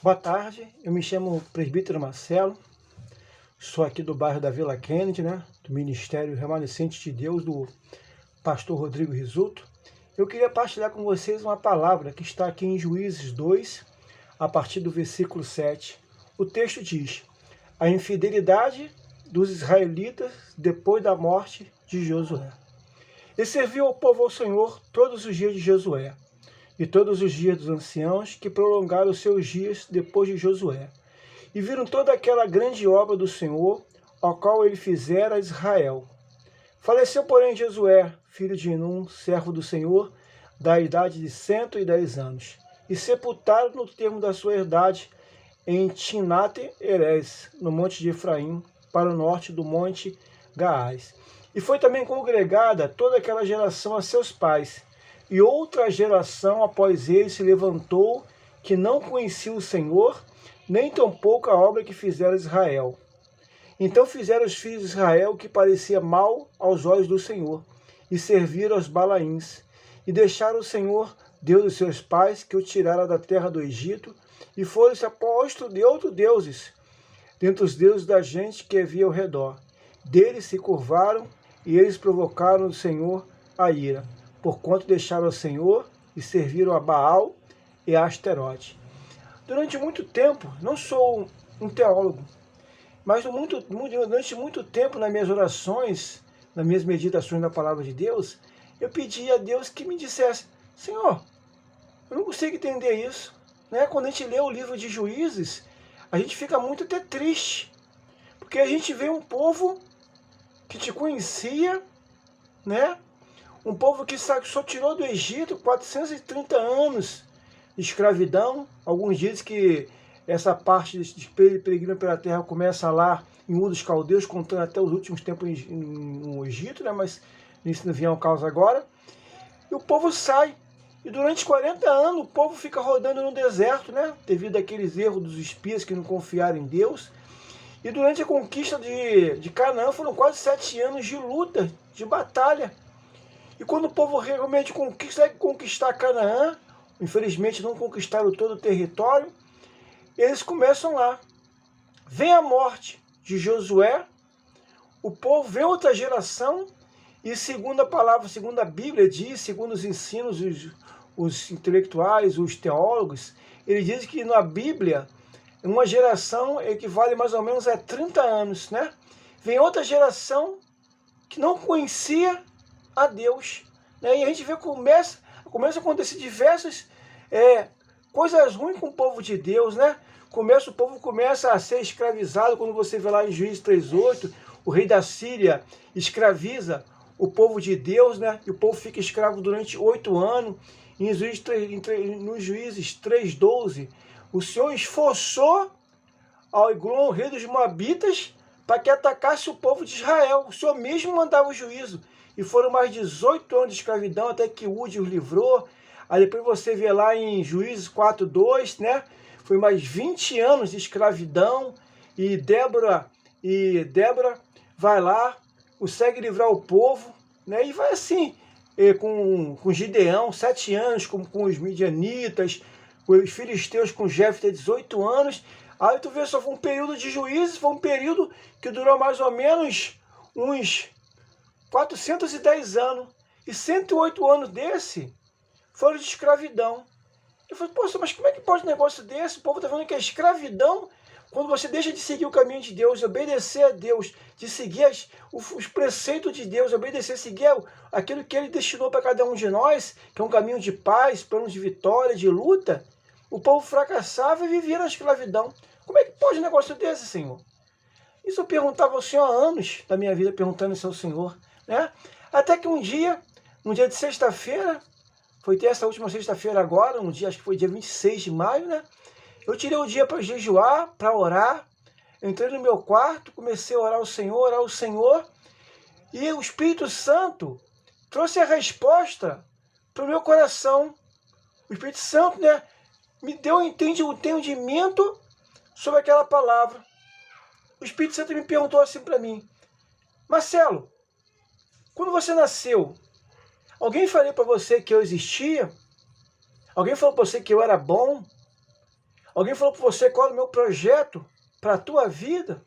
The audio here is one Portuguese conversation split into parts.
Boa tarde, eu me chamo Presbítero Marcelo, sou aqui do bairro da Vila Kennedy, do Ministério Remanescente de Deus, do pastor Rodrigo Risuto. Eu queria partilhar com vocês uma palavra que está aqui em Juízes 2, a partir do versículo 7. O texto diz: a infidelidade dos israelitas depois da morte de Josué. E serviu o povo ao Senhor todos os dias de Josué, e todos os dias dos anciãos que prolongaram os seus dias depois de Josué. E viram toda aquela grande obra do Senhor, ao qual ele fizera a Israel. Faleceu, porém, Josué, filho de Num, servo do Senhor, da idade de 110 anos, e sepultaram no termo da sua herdade em Timnate-Herés, no monte de Efraim, para o norte do monte Gaás. E foi também congregada toda aquela geração a seus pais. E outra geração após ele se levantou, que não conhecia o Senhor, nem tampouco a obra que fizera Israel. Então fizeram os filhos de Israel o que parecia mal aos olhos do Senhor, e serviram aos Balaíns, e deixaram o Senhor, Deus dos seus pais, que o tirara da terra do Egito, e foram-se apostos de outros deuses, dentre os deuses da gente que havia ao redor. Deles se curvaram, e eles provocaram o Senhor a ira, porquanto deixaram o Senhor e serviram a Baal e a Asterote. Durante muito tempo, não sou um teólogo, mas durante muito tempo nas minhas orações, nas minhas meditações na palavra de Deus, eu pedi a Deus que me dissesse: Senhor, eu não consigo entender isso. Quando a gente lê o livro de Juízes, a gente fica muito até triste, porque a gente vê um povo que te conhecia, um povo que só tirou do Egito 430 anos de escravidão. Alguns dizem que essa parte de peregrino pela terra começa lá em Ur dos Caldeus, contando até os últimos tempos no Egito, mas isso não vem ao caso agora. E o povo sai. E durante 40 anos o povo fica rodando no deserto, devido àqueles erros dos espias que não confiaram em Deus. E durante a conquista de Canaã foram quase 7 anos de luta, de batalha. E quando o povo realmente consegue conquistar Canaã, infelizmente não conquistaram todo o território, eles começam lá. Vem a morte de Josué, o povo vê outra geração, e segundo a palavra, segundo a Bíblia diz, segundo os ensinos, os intelectuais, os teólogos, ele diz que na Bíblia, uma geração equivale mais ou menos a 30 anos, Vem outra geração que não conhecia a Deus, E a gente vê começa a acontecer diversas coisas ruins com o povo de Deus, O povo começa a ser escravizado. Quando você vê lá em Juízes 3:8, o rei da Síria escraviza o povo de Deus, E o povo fica escravo durante 8 anos. Nos Juízes 3:12, o Senhor esforçou ao Eglon, o rei dos Moabitas, para que atacasse o povo de Israel. O Senhor mesmo mandava o juízo. E foram mais 18 anos de escravidão até que Udi os livrou. Aí depois você vê lá em Juízes 4:2, Foi mais 20 anos de escravidão. E Débora vai lá, consegue livrar o povo, E vai assim, com Gideão, 7 anos, com os midianitas, os filisteus com Jefté, 18 anos. Aí tu vê, só foi um período de Juízes, foi um período que durou mais ou menos uns 410 anos. E 108 anos desse foram de escravidão. Eu falei, poxa, mas como é que pode um negócio desse? O povo está falando que é escravidão. Quando você deixa de seguir o caminho de Deus, de obedecer a Deus, de seguir os preceitos de Deus, obedecer, seguir aquilo que Ele destinou para cada um de nós, que é um caminho de paz, plano de vitória, de luta, o povo fracassava e vivia na escravidão. Como é que pode um negócio desse, Senhor? Isso eu perguntava ao Senhor há anos da minha vida, perguntando isso ao Senhor, Até que um dia de sexta-feira, foi ter essa última sexta-feira agora, acho que foi dia 26 de maio, Eu tirei o dia para jejuar, para orar. Eu entrei no meu quarto, comecei a orar ao Senhor, e o Espírito Santo trouxe a resposta para o meu coração. O Espírito Santo, me deu um entendimento sobre aquela palavra. O Espírito Santo me perguntou assim para mim: Marcelo, quando você nasceu, alguém falou para você que eu existia? Alguém falou para você que eu era bom? Alguém falou para você qual é o meu projeto para a tua vida?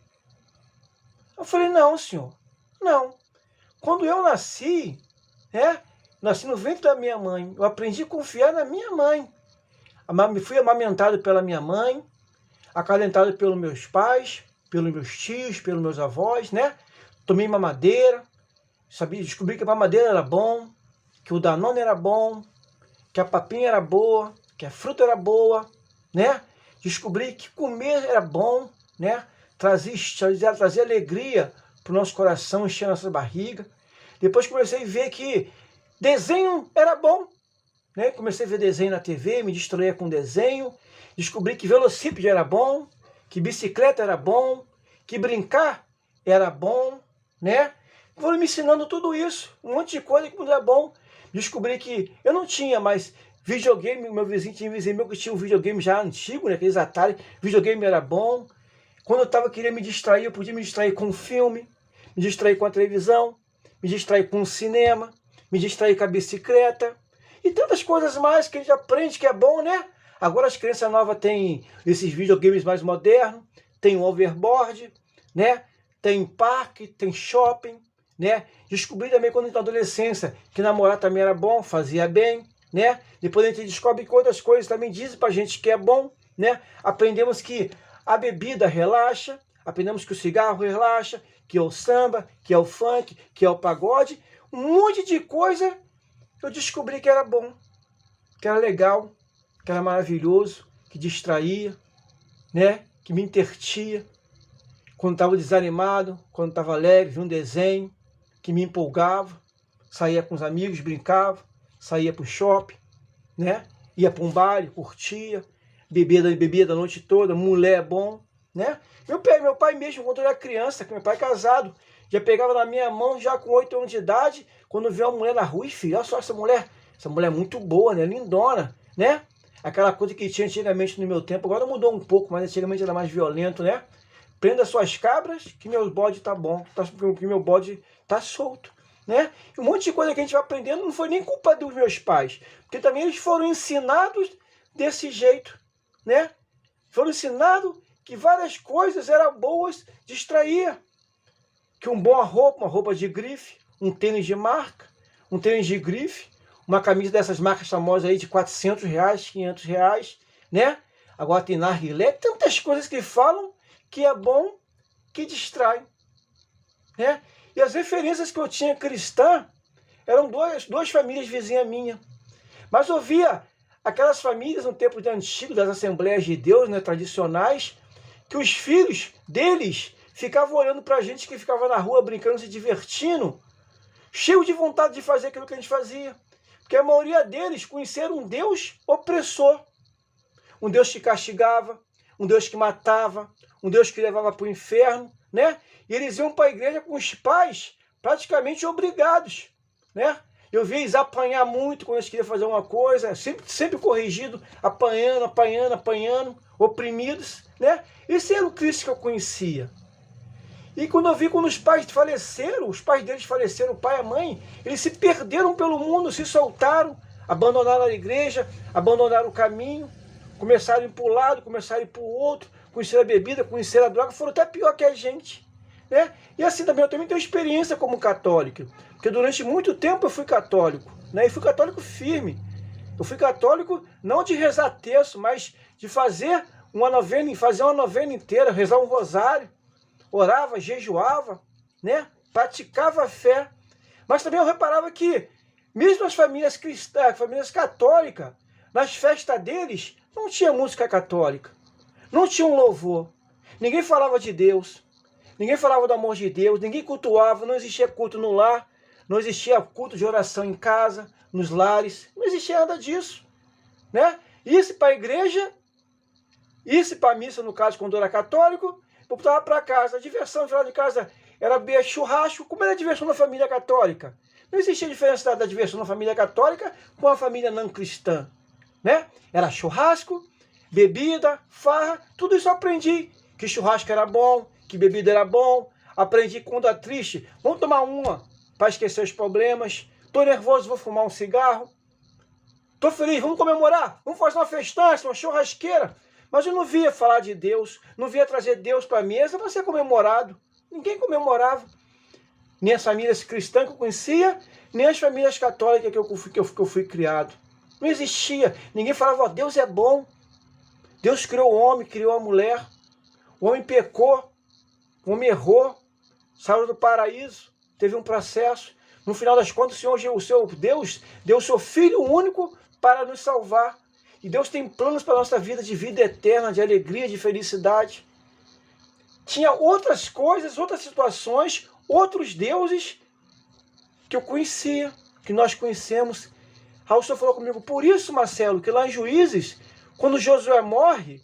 Eu falei, não, senhor, não. Quando eu nasci, nasci no ventre da minha mãe, eu aprendi a confiar na minha mãe. Fui amamentado pela minha mãe, acalentado pelos meus pais, pelos meus tios, pelos meus avós, né? Tomei mamadeira, descobri que a mamadeira era bom, que o Danone era bom, que a papinha era boa, que a fruta era boa, né? Descobri que comer era bom, né? Trazia alegria para o nosso coração, encher a nossa barriga. Depois comecei a ver que desenho era bom, né? Comecei a ver desenho na TV, me distraía com desenho. Descobri que velocípede era bom, que bicicleta era bom, que brincar era bom, né? Foram me ensinando tudo isso, um monte de coisa que não era bom. Descobri que eu não tinha mais videogame, meu vizinho tinha um vizinho meu que tinha um videogame já antigo, né? Aqueles Atari, videogame era bom. Quando eu queria me distrair, eu podia me distrair com um filme, me distrair com a televisão, me distrair com o cinema, me distrair com a bicicleta e tantas coisas mais que a gente aprende que é bom, né? Agora as crianças novas têm esses videogames mais modernos, tem o overboard, né? Tem parque, tem shopping, né? Descobri também quando na adolescência que namorar também era bom, fazia bem, né? Depois a gente descobre que outras coisas também dizem pra gente que é bom, né? Aprendemos que a bebida relaxa, aprendemos que o cigarro relaxa, que é o samba, que é o funk, que é o pagode, um monte de coisa eu descobri que era bom, que era legal, que era maravilhoso, que distraía, né? Que me intertia. Quando estava desanimado, quando estava alegre, via um desenho que me empolgava, saía com os amigos, brincava, saía para o shopping, né? Ia para um baile, curtia, bebia da noite toda, mulher bom, né? Meu pai mesmo, quando eu era criança, que meu pai é casado, já pegava na minha mão, já com 8 anos de idade, quando via uma mulher na rua, e filho, olha só essa mulher é muito boa, né? Lindona, né? Aquela coisa que tinha antigamente no meu tempo, agora mudou um pouco, mas antigamente era mais violento, né? Prenda suas cabras, que meu bode tá bom, que meu bode tá solto, né? E um monte de coisa que a gente vai aprendendo não foi nem culpa dos meus pais, porque também eles foram ensinados desse jeito, né? Foram ensinados que várias coisas eram boas, distraía. Que uma roupa de grife, um tênis de marca, um tênis de grife, uma camisa dessas marcas famosas aí de R$400, R$500, né? Agora tem narguilé, tantas coisas que falam que é bom, que distrai, né? E as referências que eu tinha cristã eram duas famílias vizinhas minhas. Mas eu via aquelas famílias no tempo de antigo, das Assembleias de Deus, né, tradicionais, que os filhos deles ficavam olhando para a gente que ficava na rua brincando, se divertindo, cheio de vontade de fazer aquilo que a gente fazia. Porque a maioria deles conheceram um Deus opressor, um Deus que castigava, um Deus que matava, um Deus que levava para o inferno, né? E eles iam para a igreja com os pais praticamente obrigados, né? Eu vi eles apanhar muito quando eles queriam fazer uma coisa, sempre corrigido, apanhando, oprimidos, né? Esse era o Cristo que eu conhecia. E quando eu vi quando os pais faleceram, os pais deles faleceram, o pai e a mãe, eles se perderam pelo mundo, se soltaram, abandonaram a igreja, abandonaram o caminho, começaram a ir para um lado, começaram a ir para o outro, conheceram a bebida, conheceram a droga, foram até pior que a gente, né? E assim também eu também tenho experiência como católico, porque durante muito tempo eu fui católico, né? E fui católico firme. Eu fui católico não de rezar terço, mas de fazer uma novena inteira, rezar um rosário, orava, jejuava, né? Praticava a fé. Mas também eu reparava que mesmo as famílias cristãs, famílias católicas, nas festas deles, não tinha música católica, não tinha um louvor, ninguém falava de Deus, ninguém falava do amor de Deus, ninguém cultuava, não existia culto no lar, não existia culto de oração em casa, nos lares, não existia nada disso, né? Isso para a igreja, isso para a missa, no caso, quando eu era católico, voltava para casa, a diversão de lá de casa era beber churrasco, como era a diversão da família católica. Não existia diferença da diversão da família católica com a família não cristã, né? Era churrasco, bebida, farra, tudo isso eu aprendi. Que churrasco era bom, que bebida era bom. Aprendi que quando é triste, vamos tomar uma para esquecer os problemas. Tô nervoso, vou fumar um cigarro. Tô feliz, vamos comemorar, vamos fazer uma festança, uma churrasqueira. Mas eu não via falar de Deus, não via trazer Deus para a mesa para ser comemorado. Ninguém comemorava. Nem as famílias cristãs que eu conhecia, nem as famílias católicas que eu fui criado. Não existia. Ninguém falava, ó, Deus é bom. Deus criou o homem, criou a mulher. O homem pecou, o homem errou, saiu do paraíso, teve um processo. No final das contas, o seu Deus deu o seu Filho único para nos salvar. E Deus tem planos para a nossa vida, de vida eterna, de alegria, de felicidade. Tinha outras coisas, outras situações, outros deuses que eu conhecia, que nós conhecemos. Aí o Senhor falou comigo, por isso, Marcelo, que lá em Juízes, quando Josué morre,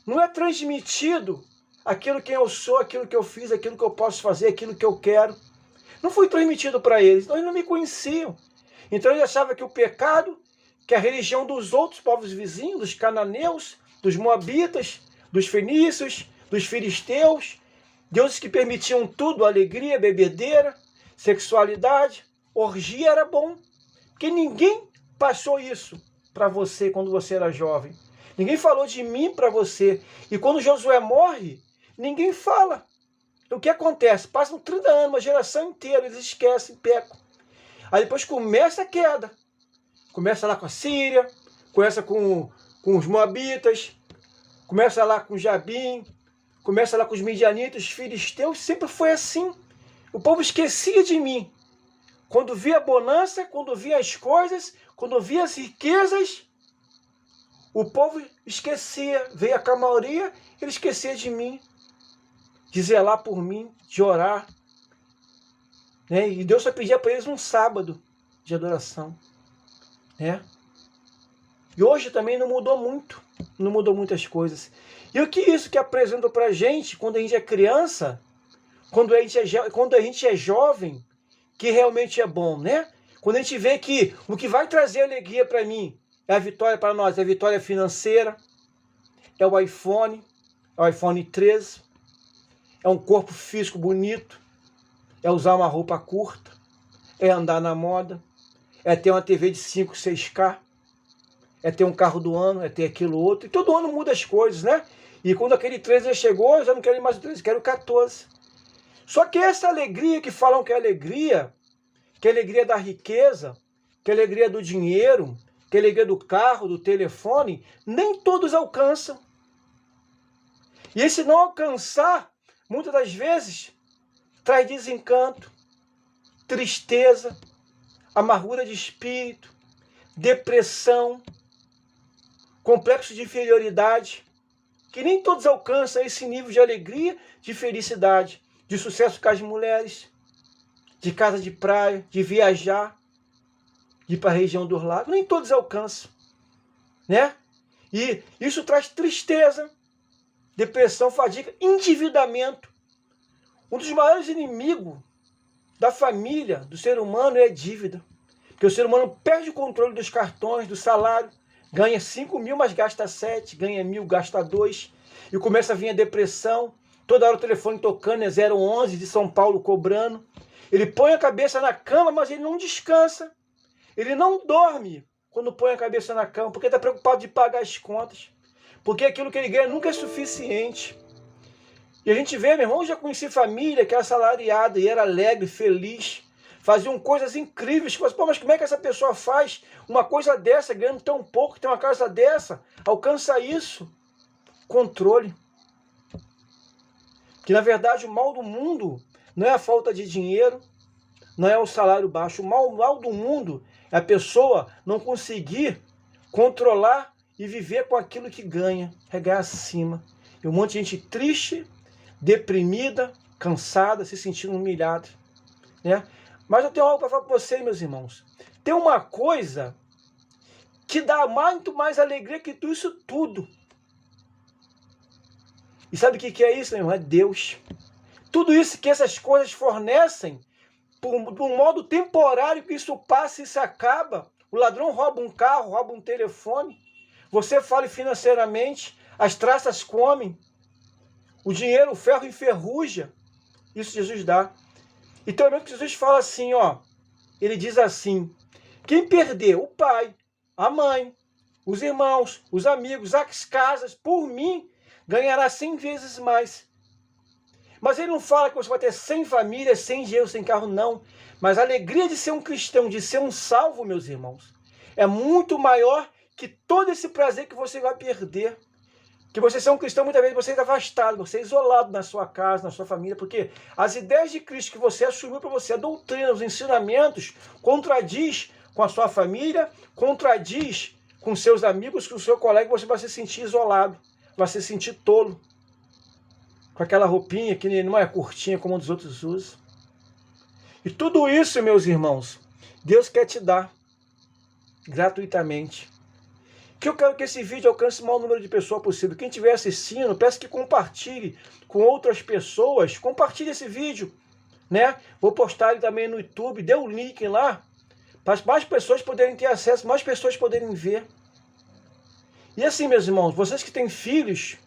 não é transmitido aquilo que eu sou, aquilo que eu fiz, aquilo que eu posso fazer, aquilo que eu quero. Não foi transmitido para eles, então eles não me conheciam. Então eles achavam que o pecado, que a religião dos outros povos vizinhos, dos cananeus, dos moabitas, dos fenícios, dos filisteus, deuses que permitiam tudo, alegria, bebedeira, sexualidade, orgia, era bom. Porque ninguém passou isso para você quando você era jovem. Ninguém falou de mim para você. E quando Josué morre, ninguém fala. Então, o que acontece? Passam 30 anos, uma geração inteira, eles esquecem, pecam. Aí depois começa a queda. Começa lá com a Síria, começa com os moabitas, começa lá com Jabim, começa lá com os midianitas, os filisteus, sempre foi assim. O povo esquecia de mim. Quando via a bonança, quando via as coisas, quando via as riquezas, o povo esquecia, veio a calmaria, ele esquecia de mim, de zelar por mim, de orar. Né? E Deus só pedia para eles um sábado de adoração. Né? E hoje também não mudou muito, não mudou muitas coisas. E o que isso que apresenta para a gente, quando a gente é criança, quando a gente é jovem, que realmente é bom, né? Quando a gente vê que o que vai trazer alegria para mim é a vitória para nós, é a vitória financeira, é o iPhone 13, é um corpo físico bonito, é usar uma roupa curta, é andar na moda, é ter uma TV de 5, 6K, é ter um carro do ano, é ter aquilo outro. E todo ano muda as coisas, né? E quando aquele 13 chegou, eu já não quero mais o 13, quero o 14. Só que essa alegria que falam que é a alegria da riqueza, que é a alegria do dinheiro, que é a alegria do carro, do telefone, nem todos alcançam. E esse não alcançar, muitas das vezes, traz desencanto, tristeza, amargura de espírito, depressão, complexo de inferioridade, que nem todos alcançam esse nível de alegria, de felicidade, de sucesso com as mulheres, de casa de praia, de viajar, de ir para a região dos lagos, nem todos alcançam, né? E isso traz tristeza, depressão, fadiga, endividamento. Um dos maiores inimigos da família, do ser humano, é a dívida. Porque o ser humano perde o controle dos cartões, do salário, ganha 5 mil, mas gasta 7, ganha 1.000, gasta 2, e começa a vir a depressão, toda hora o telefone tocando, é 011 de São Paulo cobrando. Ele põe a cabeça na cama, mas ele não descansa. Ele não dorme quando põe a cabeça na cama, porque está preocupado de pagar as contas. Porque aquilo que ele ganha nunca é suficiente. E a gente vê, meu irmão, eu já conheci família que era assalariada e era alegre, feliz. Faziam coisas incríveis. Mas como é que essa pessoa faz uma coisa dessa, ganhando tão pouco, tem uma casa dessa? Alcança isso? Controle. Que na verdade o mal do mundo não é a falta de dinheiro, não é o salário baixo. O mal do mundo é a pessoa não conseguir controlar e viver com aquilo que ganha, regar acima. E um monte de gente triste, deprimida, cansada, se sentindo humilhada. Né? Mas eu tenho algo para falar para vocês, meus irmãos. Tem uma coisa que dá muito mais alegria que tudo isso tudo. E sabe o que é isso, meu irmão? É Deus. Tudo isso que essas coisas fornecem, por um modo temporário que isso passa e se acaba. O ladrão rouba um carro, rouba um telefone. Você fale financeiramente, as traças comem. O dinheiro, o ferro enferruja. Isso Jesus dá. Então, mesmo que Jesus fala assim, ó, ele diz assim, quem perder o pai, a mãe, os irmãos, os amigos, as casas, por mim, ganhará 100 vezes mais. Mas ele não fala que você vai ter 100 famílias, 100 dinheiro, 100 carro, não. Mas a alegria de ser um cristão, de ser um salvo, meus irmãos, é muito maior que todo esse prazer que você vai perder. Que você ser um cristão, muitas vezes você é afastado, você é isolado na sua casa, na sua família, porque as ideias de Cristo que você assumiu para você, a doutrina, os ensinamentos, contradiz com a sua família, contradiz com seus amigos, com o seu colega, você vai se sentir isolado, vai se sentir tolo. Com aquela roupinha que não é curtinha como os outros usam. E tudo isso, meus irmãos, Deus quer te dar gratuitamente. Que eu quero que esse vídeo alcance o maior número de pessoas possível. Quem estiver assistindo, peço que compartilhe com outras pessoas. Compartilhe esse vídeo, né? Vou postar ele também no YouTube. Dê o link lá para mais pessoas poderem ter acesso, mais pessoas poderem ver. E assim, meus irmãos, vocês que têm filhos,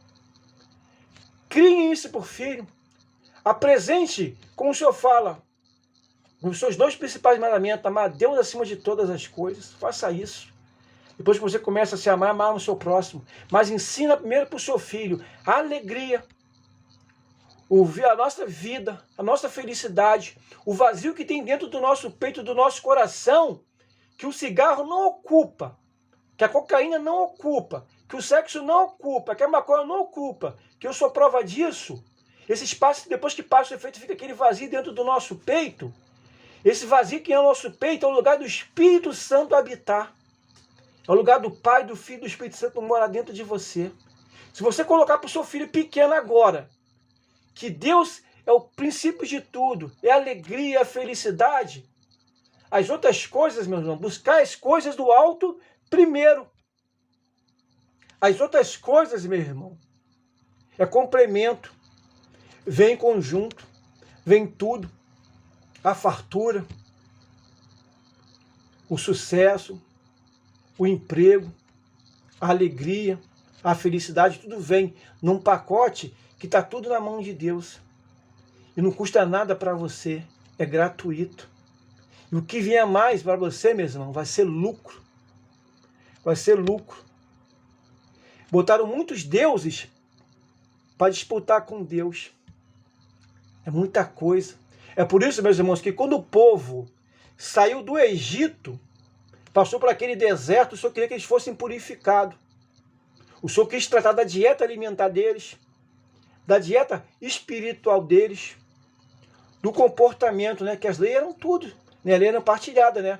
criem isso por filho. Apresente, como o Senhor fala, os seus 2 principais mandamentos: amar a Deus acima de todas as coisas. Faça isso. Depois que você começa a se amar, amar no seu próximo. Mas ensina primeiro para o seu filho a alegria, a nossa vida, a nossa felicidade, o vazio que tem dentro do nosso peito, do nosso coração, que o cigarro não ocupa, que a cocaína não ocupa, que o sexo não ocupa, que a maconha não ocupa, que eu sou prova disso. Esse espaço, depois que passa o efeito, fica aquele vazio dentro do nosso peito. Esse vazio que é o nosso peito é o lugar do Espírito Santo habitar. É o lugar do Pai, do Filho e do Espírito Santo morar dentro de você. Se você colocar para o seu filho pequeno agora, que Deus é o princípio de tudo, é a alegria, a felicidade, as outras coisas, meu irmão, buscar as coisas do alto primeiro. As outras coisas, meu irmão, é complemento, vem em conjunto, vem tudo, a fartura, o sucesso, o emprego, a alegria, a felicidade, tudo vem num pacote que está tudo na mão de Deus. E não custa nada para você, é gratuito. E o que vier mais para você, meu irmão, vai ser lucro. Vai ser lucro. Botaram muitos deuses para disputar com Deus. É muita coisa. É por isso, meus irmãos, que quando o povo saiu do Egito, passou por aquele deserto, o Senhor queria que eles fossem purificados. O Senhor quis tratar da dieta alimentar deles, da dieta espiritual deles, do comportamento, né? Que as leis eram tudo, né? A lei era partilhada, né?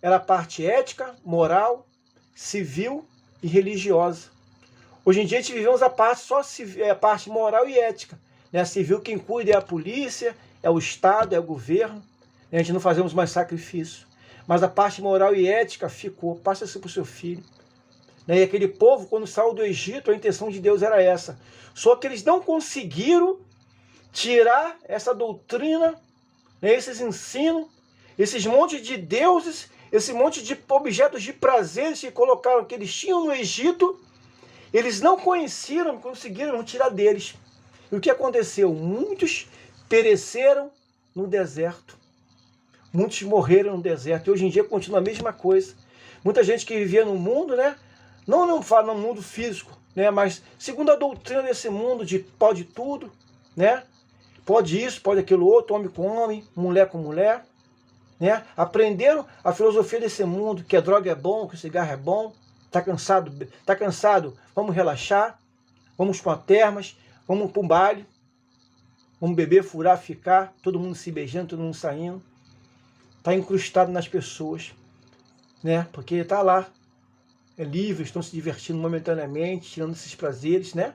Era a parte ética, moral, civil e religiosa. Hoje em dia a gente vivemos a parte só a parte moral e ética, né? A civil, quem cuida é a polícia, é o Estado, é o governo. A gente não fazemos mais sacrifício. Mas a parte moral e ética ficou. Passa-se para o seu filho. E aquele povo, quando saiu do Egito, a intenção de Deus era essa. Só que eles não conseguiram tirar essa doutrina, né, esses ensinos, esses montes de deuses, esse monte de objetos de prazeres que colocaram, que eles tinham no Egito. Eles não conheceram, não conseguiram tirar deles. E o que aconteceu? Muitos pereceram no deserto. Muitos morreram no deserto. E hoje em dia continua a mesma coisa. Muita gente que vivia no mundo, né? Não fala no mundo físico, né? Mas segundo a doutrina desse mundo, de pode tudo, né? Pode isso, pode aquilo outro, homem com homem, mulher com mulher, né? Aprenderam a filosofia desse mundo, que a droga é bom, que o cigarro é bom. Tá cansado? Tá cansado? Vamos relaxar, vamos para termas, vamos para um baile, vamos beber, furar, ficar, todo mundo se beijando, todo mundo saindo. Está incrustado nas pessoas, né? Porque está lá, é livre, estão se divertindo momentaneamente, tirando esses prazeres, né?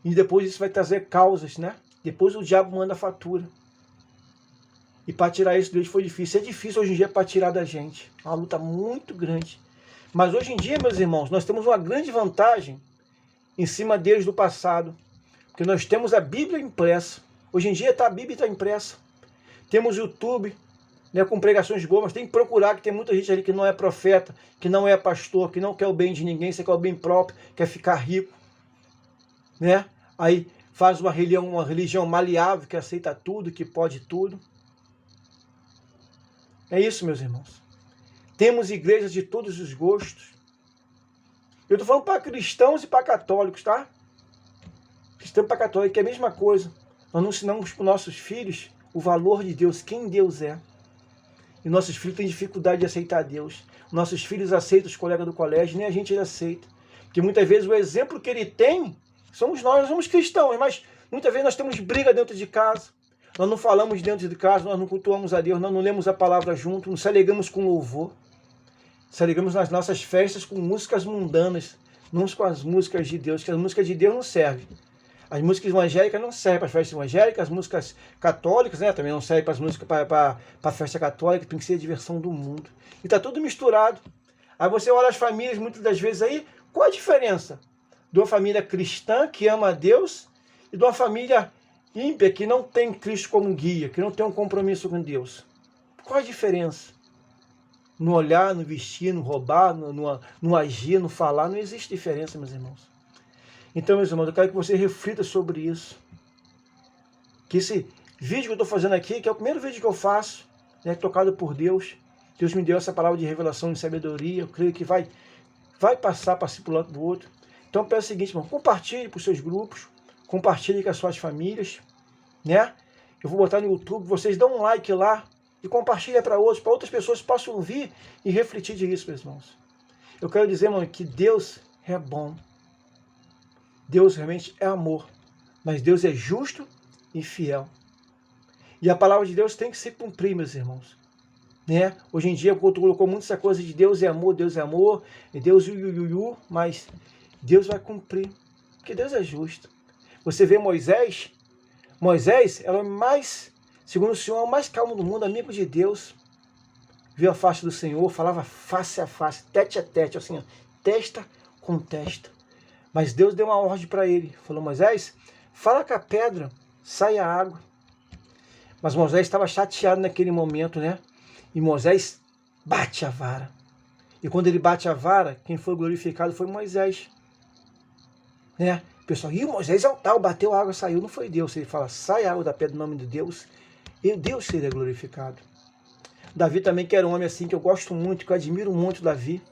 E depois isso vai trazer causas, né? Depois o diabo manda a fatura. E para tirar isso deles foi difícil. É difícil hoje em dia para tirar da gente. É uma luta muito grande. Mas hoje em dia, meus irmãos, nós temos uma grande vantagem em cima deles do passado. Porque nós temos a Bíblia impressa. Hoje em dia a Bíblia está impressa. Temos o YouTube, né, com pregações boas, mas tem que procurar, que tem muita gente ali que não é profeta, que não é pastor, que não quer o bem de ninguém, você quer o bem próprio, quer ficar rico, né? Aí faz uma religião maleável, que aceita tudo, que pode tudo. É isso, meus irmãos. Temos igrejas de todos os gostos, Eu estou falando para cristãos e para católicos, tá? Cristão para católico é a mesma coisa. Nós não ensinamos para os nossos filhos o valor de Deus, quem Deus é. E nossos filhos têm dificuldade de aceitar Deus. Nossos filhos aceitam os colegas do colégio, nem a gente aceita. Porque muitas vezes o exemplo que ele tem, somos nós somos cristãos, mas muitas vezes nós temos briga dentro de casa. Nós não falamos dentro de casa, nós não cultuamos a Deus, nós não lemos a palavra junto, nos alegramos com louvor. Se alegramos nas nossas festas com músicas mundanas, não com as músicas de Deus, que as músicas de Deus não servem. As músicas evangélicas não servem para as festas evangélicas, as músicas católicas, né, também não servem para as músicas para a festa católica, tem que ser a diversão do mundo. E está tudo misturado. Aí você olha as famílias, muitas das vezes aí, qual a diferença de uma família cristã que ama a Deus e de uma família ímpia que não tem Cristo como guia, que não tem um compromisso com Deus? Qual a diferença? No olhar, no vestir, no roubar, no agir, no falar, não existe diferença, meus irmãos. Então, meus irmãos, eu quero que você reflita sobre isso. Que esse vídeo que eu estou fazendo aqui, que é o primeiro vídeo que eu faço, né, tocado por Deus. Deus me deu essa palavra de revelação e sabedoria. Eu creio que vai passar para si para o lado do outro. Então, eu peço o seguinte, irmão, compartilhe para os seus grupos, compartilhe com as suas famílias, né? Eu vou botar no YouTube, vocês dão um like lá e compartilhem para outras pessoas possam ouvir e refletir disso, meus irmãos. Eu quero dizer, irmão, que Deus é bom. Deus realmente é amor, mas Deus é justo e fiel. E a palavra de Deus tem que se cumprir, meus irmãos. Né? Hoje em dia, o culto colocou muito essa coisa de Deus é amor, e Deus mas Deus vai cumprir, porque Deus é justo. Você vê Moisés era o mais, segundo o Senhor, é o mais calmo do mundo, amigo de Deus. Viu a face do Senhor, falava face a face, tete a tete, assim, ó, testa com testa. Mas Deus deu uma ordem para ele. Falou, Moisés, fala com a pedra, sai a água. Mas Moisés estava chateado naquele momento, né? E Moisés bate a vara. E quando ele bate a vara, quem foi glorificado foi Moisés. Né? O pessoal, e Moisés é o tal, bateu a água, saiu. Não foi Deus. Ele fala, sai a água da pedra no nome de Deus, e Deus seria glorificado. Davi também, que era um homem assim, que eu gosto muito, que eu admiro muito Davi.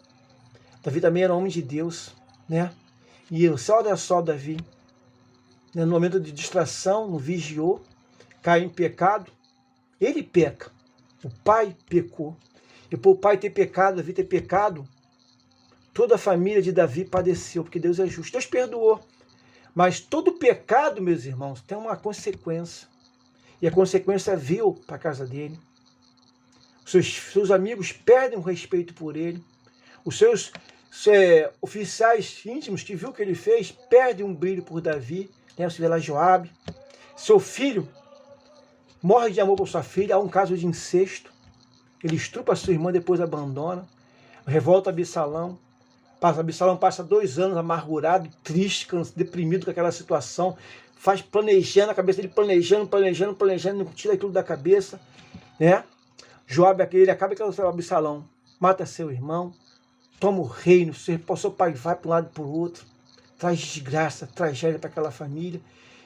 Davi também era um homem de Deus, né? E você olha só Davi, né, no momento de distração, no vigiou, cai em pecado, ele peca, o pai pecou. E por o pai ter pecado, Davi ter pecado, toda a família de Davi padeceu, porque Deus é justo. Deus perdoou. Mas todo pecado, meus irmãos, tem uma consequência. E a consequência veio para a casa dele. Seus amigos perdem o respeito por ele. Os seus oficiais íntimos que viu o que ele fez perdem um brilho por Davi. Né? Você vê lá Joabe. Seu filho morre de amor por sua filha. Há um caso de incesto. Ele estrupa sua irmã, depois abandona. Revolta Absalão. Absalão passa 2 anos amargurado, triste, deprimido com aquela situação. Faz planejando, a cabeça dele planejando, não tira aquilo da cabeça. Né? Joabe, ele acaba com o Absalão. Mata seu irmão. Toma o reino. Seu pai vai para um lado e para o outro. Traz desgraça, tragédia para aquela família.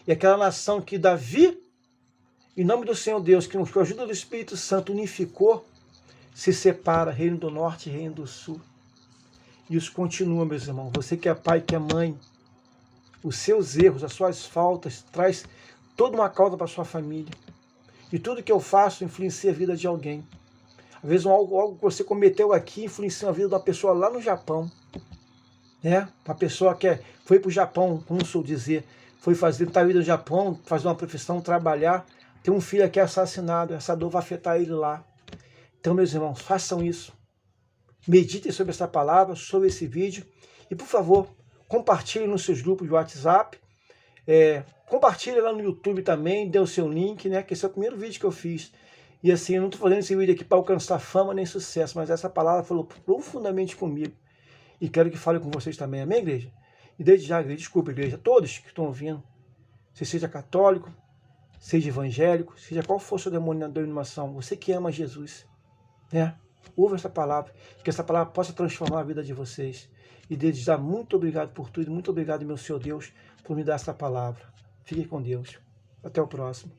E aquela nação que Davi, em nome do Senhor Deus, que com a ajuda do Espírito Santo unificou, se separa, reino do norte e reino do sul. E isso continua, meus irmãos. Você que é pai, que é mãe, os seus erros, as suas faltas, traz toda uma causa para a sua família. E tudo que eu faço influencia a vida de alguém. Às vezes algo que você cometeu aqui influencia a vida de uma pessoa lá no Japão. Né? Uma pessoa que foi para o Japão, como sou dizer, foi fazer a vida no Japão, fazer uma profissão, trabalhar, tem um filho aqui assassinado, essa dor vai afetar ele lá. Então, meus irmãos, façam isso. Meditem sobre essa palavra, sobre esse vídeo. E, por favor, compartilhem nos seus grupos de WhatsApp. Compartilhe lá no YouTube também, dê o seu link, né? Que esse é o primeiro vídeo que eu fiz. E assim, eu não estou fazendo esse vídeo aqui para alcançar fama nem sucesso, mas essa palavra falou profundamente comigo. E quero que fale com vocês também, amém, igreja? E desde já, igreja, desculpa, igreja, todos que estão ouvindo, você seja católico, seja evangélico, seja qual for a sua denominação, você que ama Jesus, né? Ouve essa palavra, que essa palavra possa transformar a vida de vocês. E desde já, muito obrigado por tudo, muito obrigado, meu Senhor Deus, por me dar essa palavra. Fique com Deus. Até o próximo.